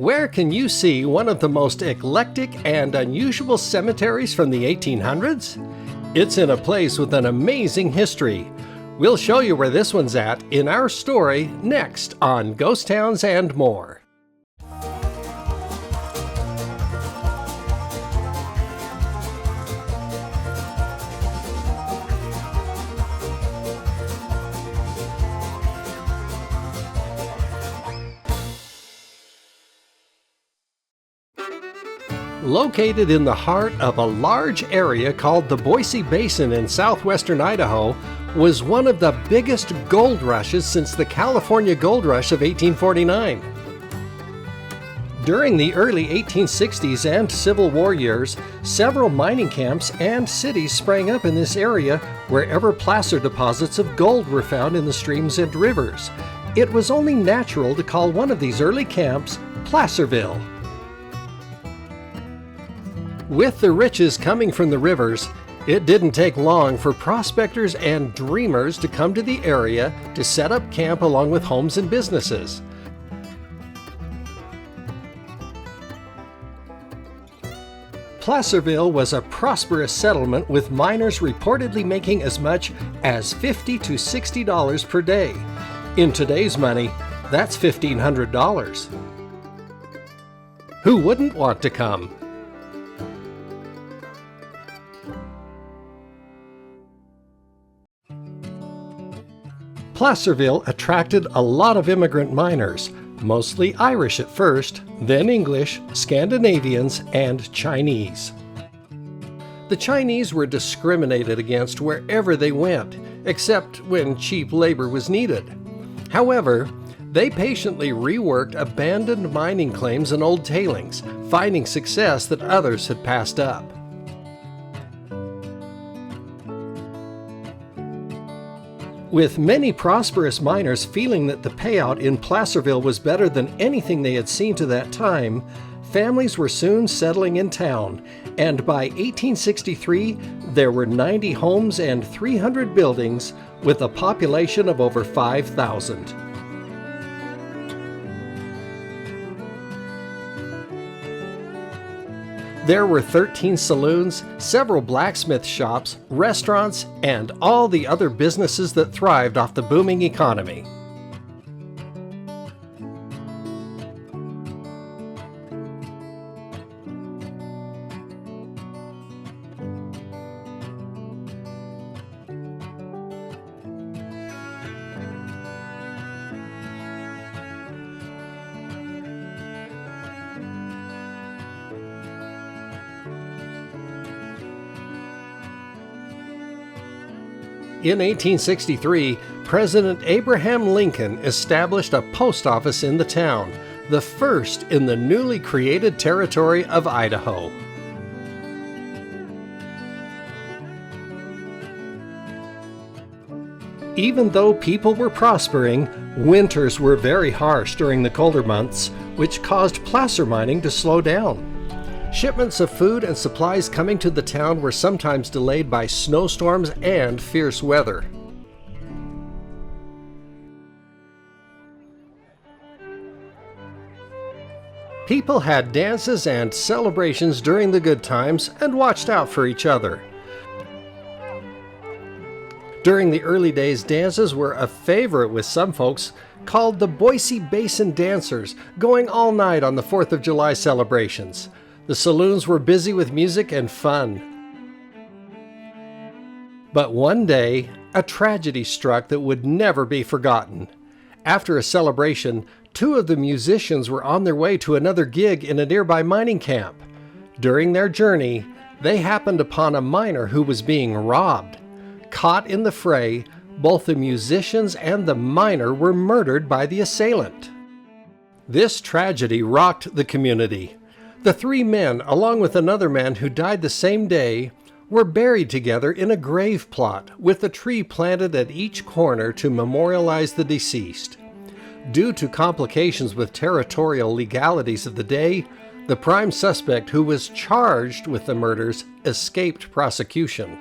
Where can you see one of the most eclectic and unusual cemeteries from the 1800s? It's in a place with an amazing history. We'll show you where this one's at in our story next on Ghost Towns and More. Located in the heart of a large area called the Boise Basin in southwestern Idaho, was one of the biggest gold rushes since the California Gold Rush of 1849. During the early 1860s and Civil War years, several mining camps and cities sprang up in this area wherever placer deposits of gold were found in the streams and rivers. It was only natural to call one of these early camps Placerville. With the riches coming from the rivers, it didn't take long for prospectors and dreamers to come to the area to set up camp along with homes and businesses. Placerville was a prosperous settlement with miners reportedly making as much as $50 to $60 per day. In today's money, that's $1,500. Who wouldn't want to come? Placerville attracted a lot of immigrant miners, mostly Irish at first, then English, Scandinavians, and Chinese. The Chinese were discriminated against wherever they went, except when cheap labor was needed. However, they patiently reworked abandoned mining claims and old tailings, finding success that others had passed up. With many prosperous miners feeling that the payout in Placerville was better than anything they had seen to that time, families were soon settling in town, and by 1863 there were 90 homes and 300 buildings with a population of over 5,000. There were 13 saloons, several blacksmith shops, restaurants, and all the other businesses that thrived off the booming economy. In 1863, President Abraham Lincoln established a post office in the town, the first in the newly created territory of Idaho. Even though people were prospering, winters were very harsh during the colder months, which caused placer mining to slow down. Shipments of food and supplies coming to the town were sometimes delayed by snowstorms and fierce weather. People had dances and celebrations during the good times and watched out for each other. During the early days, dances were a favorite with some folks, called the Boise Basin dancers, going all night on the 4th of July celebrations. The saloons were busy with music and fun. But one day, a tragedy struck that would never be forgotten. After a celebration, 2 of the musicians were on their way to another gig in a nearby mining camp. During their journey, they happened upon a miner who was being robbed. Caught in the fray, both the musicians and the miner were murdered by the assailant. This tragedy rocked the community. The 3 men, along with another man who died the same day, were buried together in a grave plot with a tree planted at each corner to memorialize the deceased. Due to complications with territorial legalities of the day, the prime suspect who was charged with the murders escaped prosecution.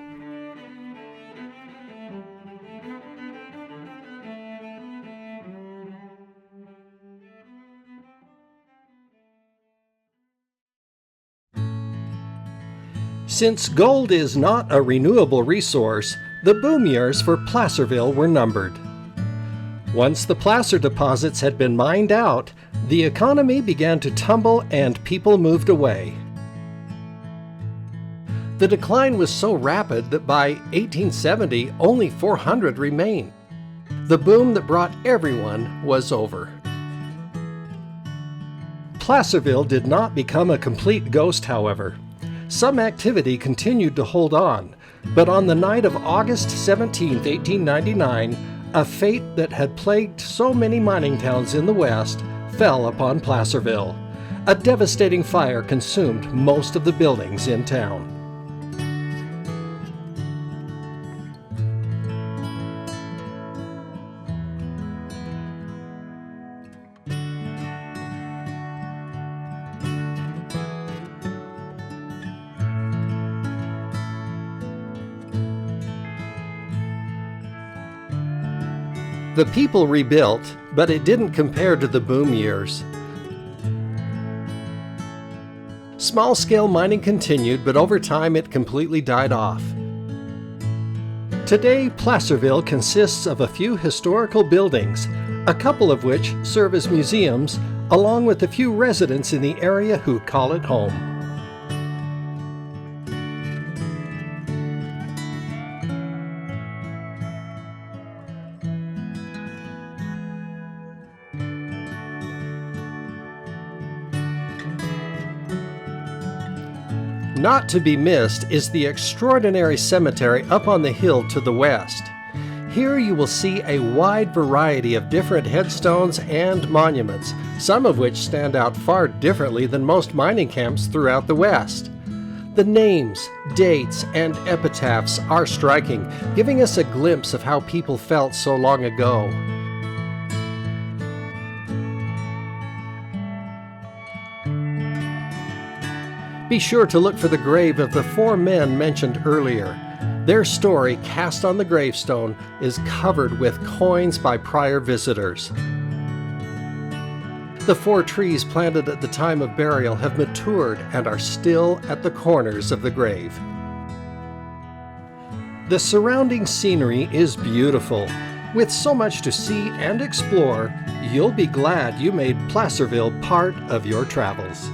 Since gold is not a renewable resource, the boom years for Placerville were numbered. Once the placer deposits had been mined out, the economy began to tumble and people moved away. The decline was so rapid that by 1870 only 400 remained. The boom that brought everyone was over. Placerville did not become a complete ghost, however. Some activity continued to hold on, but on the night of August 17, 1899, a fate that had plagued so many mining towns in the West fell upon Placerville. A devastating fire consumed most of the buildings in town. The people rebuilt, but it didn't compare to the boom years. Small-scale mining continued, but over time it completely died off. Today, Placerville consists of a few historical buildings, a couple of which serve as museums, along with a few residents in the area who call it home. Not to be missed is the extraordinary cemetery up on the hill to the west. Here you will see a wide variety of different headstones and monuments, some of which stand out far differently than most mining camps throughout the West. The names, dates, and epitaphs are striking, giving us a glimpse of how people felt so long ago. Be sure to look for the grave of the 4 men mentioned earlier. Their story, cast on the gravestone, is covered with coins by prior visitors. The 4 trees planted at the time of burial have matured and are still at the corners of the grave. The surrounding scenery is beautiful. With so much to see and explore, you'll be glad you made Placerville part of your travels.